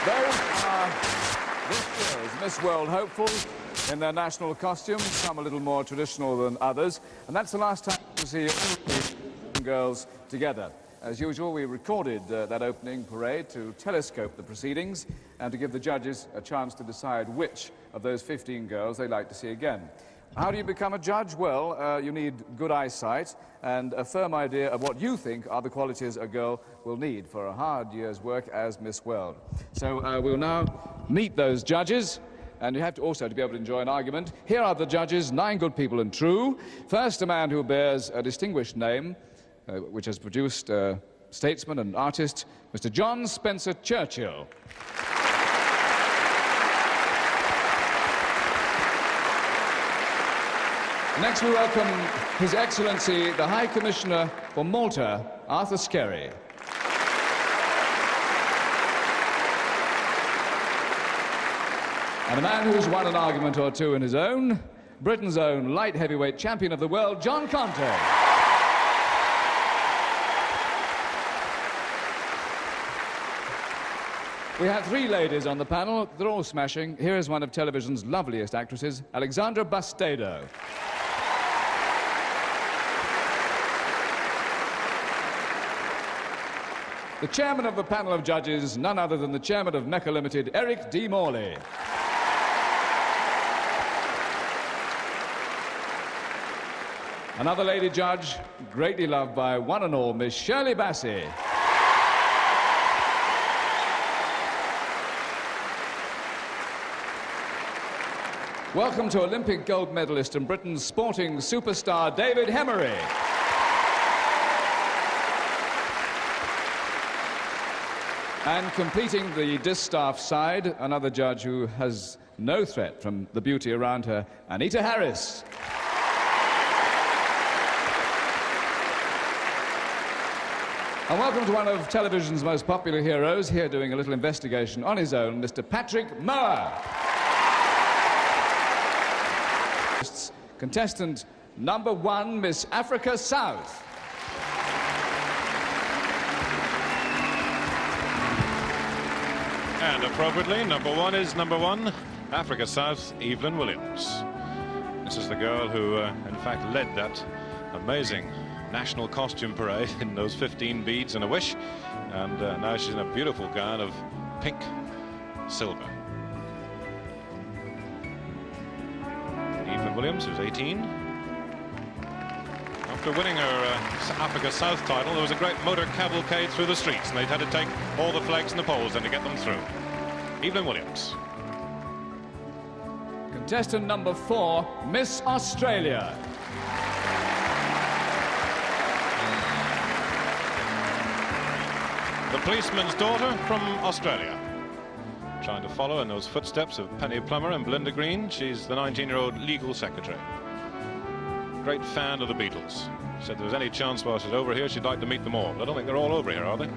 Those are this year's Miss World hopefuls in their national costumes, some a little more traditional than others. And that's the last time to see all these girls together. As usual, we recorded that opening parade to telescope the proceedings and to give the judges a chance to decide which of those 15 girls they'd like to see again. How do you become a judge? Well, you need good eyesight and a firm idea of what you think are the qualities a girl will need for a hard year's work as Miss World. So we'll now meet those judges, and you have to also to be able to enjoy an argument. Here are the judges, 9 good people and true. First, a man who bears a distinguished name, which has produced statesman and artist, Mr. John Spencer Churchill. Next we welcome His Excellency, the High Commissioner for Malta, Arthur Skerry. And a man who's won an argument or two in his own, Britain's own light heavyweight champion of the world, John Conte. We have 3 ladies on the panel. They're all smashing. Here is one of television's loveliest actresses, Alexandra Bastedo. The chairman of the panel of judges, none other than the chairman of Mecca Limited, Eric D. Morley. Another lady judge, greatly loved by one and all, Miss Shirley Bassey. Welcome to Olympic gold medalist and Britain's sporting superstar, David Hemery. And completing the distaff side, another judge who has no threat from the beauty around her, Anita Harris. And welcome to one of television's most popular heroes, here doing a little investigation on his own, Mr. Patrick Moore. Contestant number 1, Miss Africa South. And appropriately, number 1 is number 1, Africa South, Evelyn Williams. This is the girl who, in fact, led that amazing national costume parade in those 15 beads and a wish. And now she's in a beautiful gown of pink silver. Evelyn Williams, who's 18. After winning her Africa South title, there was a great motor cavalcade through the streets, and they'd had to take all the flags and the poles then to get them through. Evelyn Williams. Contestant number 4, Miss Australia. The policeman's daughter from Australia. Trying to follow in those footsteps of Penny Plummer and Belinda Green. She's the 19-year-old legal secretary. Great fan of the Beatles. Said there was any chance while she's over here she'd like to meet them all. But I don't think they're all over here, are they?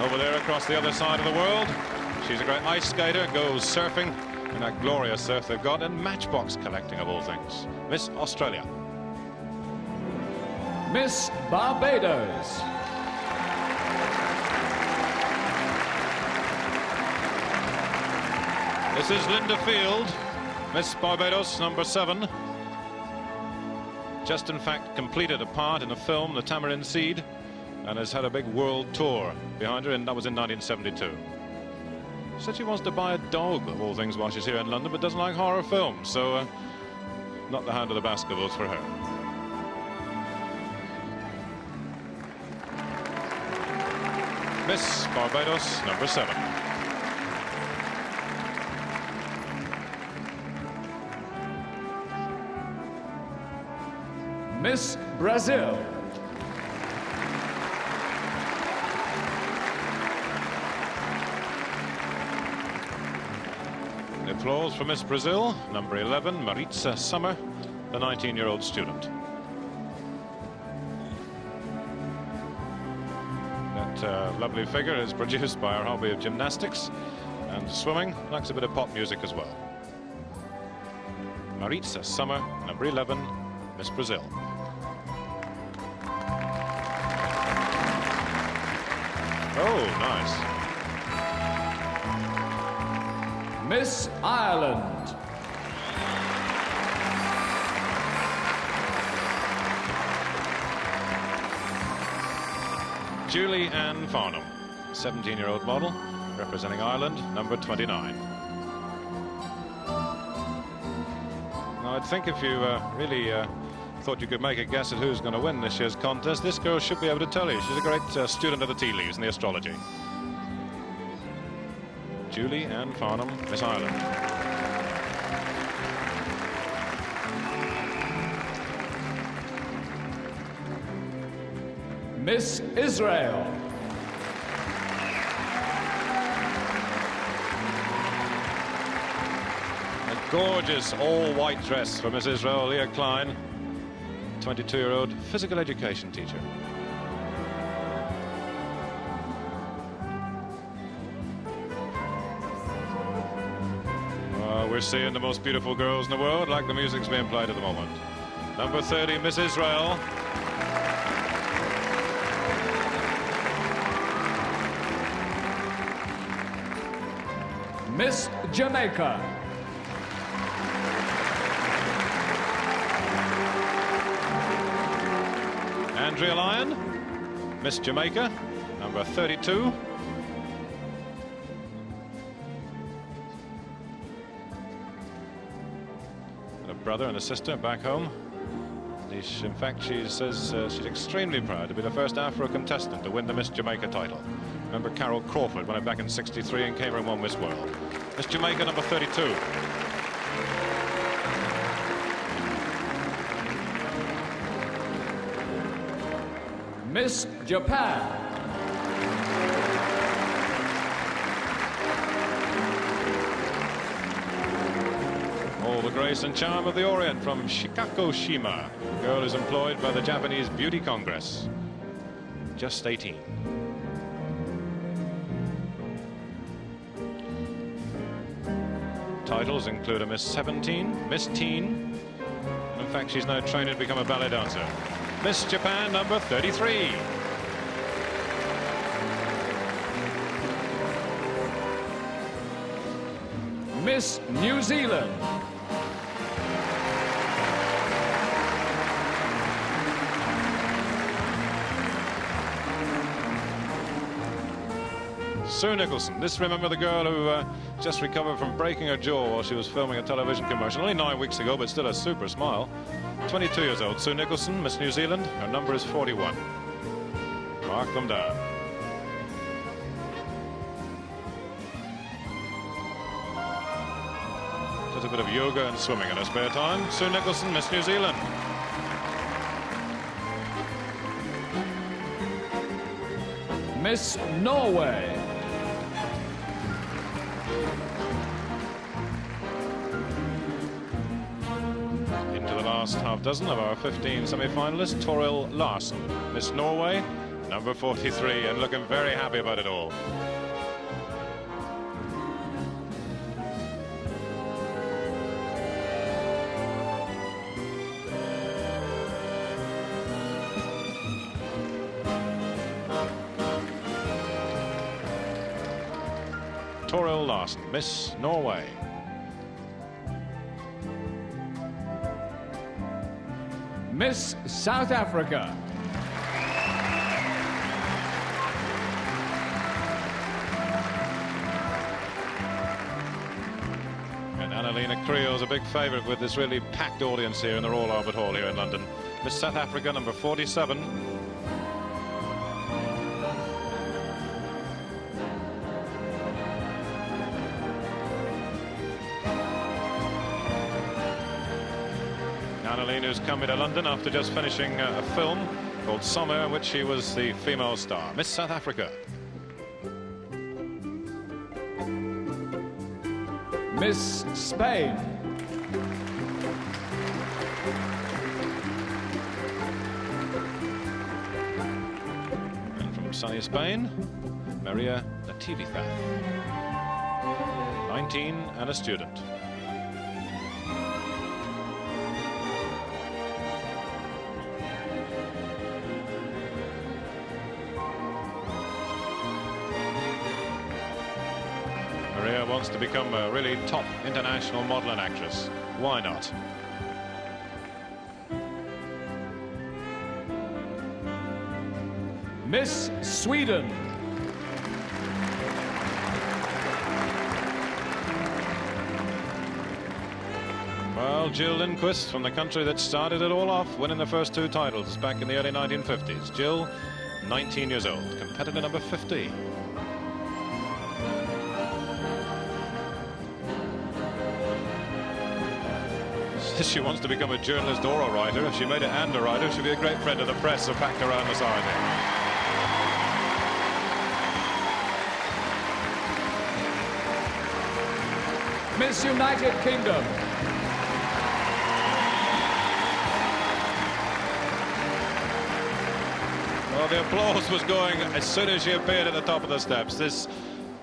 Over there across the other side of the world, she's a great ice skater, goes surfing in that glorious surf they've got, and matchbox collecting of all things. Miss Australia. Miss Barbados. This is Linda Field, Miss Barbados, number 7. Just, in fact, completed a part in a film, The Tamarind Seed, and has had a big world tour behind her, and that was in 1972. Said she wants to buy a dog, of all things, while she's here in London, but doesn't like horror films, so not the Hound of the Baskervilles for her. Miss Barbados, number 7. Miss Brazil. The applause for Miss Brazil, number 11, Maritza Summer, the 19-year-old student. That lovely figure is produced by our hobby of gymnastics and swimming. Likes a bit of pop music as well. Maritza Summer, number 11, Miss Brazil. Oh, nice. Miss Ireland. Julie Ann Farnham, 17-year-old model, representing Ireland, number 29. Now, I'd think if you really thought you could make a guess at who's going to win this year's contest, this girl should be able to tell you. She's a great student of the tea leaves and the astrology. Julie Ann Farnham, Miss Ireland. Miss Israel. A gorgeous all-white dress for Miss Israel, Leah Klein, 22-year-old physical education teacher. We're seeing the most beautiful girls in the world, like the music's being played at the moment. Number 30, Miss Israel. Miss Jamaica. Andrea Lyon, Miss Jamaica, number 32. And a brother and a sister back home. In fact, she says she's extremely proud to be the first Afro contestant to win the Miss Jamaica title. Remember, Carol Crawford won it back in '63 and came and won Miss World. Miss Jamaica, number 32. Miss Japan. All the grace and charm of the Orient from Shikako Shima. The girl is employed by the Japanese Beauty Congress. Just 18. Titles include a Miss 17, Miss Teen, and in fact she's now training to become a ballet dancer. Miss Japan, number 33. Miss New Zealand. Sue Nicholson. This, remember, the girl who just recovered from breaking her jaw while she was filming a television commercial. Only 9 weeks ago, but still a super smile. 22 years old. Sue Nicholson, Miss New Zealand. Her number is 41. Mark them down. Does a bit of yoga and swimming in her spare time. Sue Nicholson, Miss New Zealand. Miss Norway. Into the last half dozen of our 15 semi-finalists. Toril Larsen, Miss Norway, number 43, and looking very happy about it all. Toril Larsen, Miss Norway. Miss South Africa. And Annalena Creel's a big favourite with this really packed audience here in the Royal Albert Hall here in London. Miss South Africa, number 47. Annalena, who's coming to London after just finishing a film called Summer, in which she was the female star. Miss South Africa. Miss Spain. And from sunny Spain, Maria Natividad, 19 and a student. Maria wants to become a really top international model and actress. Why not? Miss Sweden. Well, Jill Lindquist from the country that started it all off, winning the first 2 titles back in the early 1950s. Jill, 19 years old, competitor number 50. She wants to become a journalist or a writer. If she made it and a writer, she'd be a great friend of the press, so packed around the side here. Miss United Kingdom. Well, the applause was going as soon as she appeared at the top of the steps. This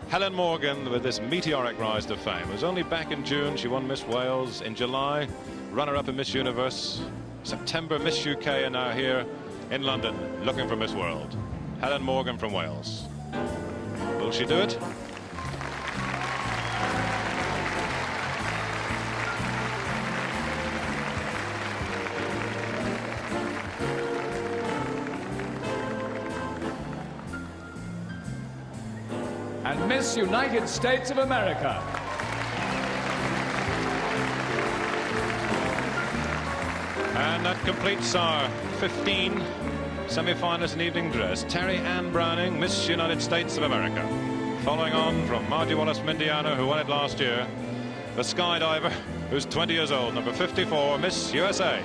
Helen Morgan with this meteoric rise to fame. It was only back in June she won Miss Wales. In July, runner-up in Miss Universe. September, Miss UK, and now here in London looking for Miss World. Helen Morgan from Wales. Will she do it? And Miss United States of America. And that completes our 15 semi-finalists in evening dress. Terry Ann Browning, Miss United States of America. Following on from Margie Wallace from Indiana, who won it last year. The skydiver, who's 20 years old, number 54, Miss USA.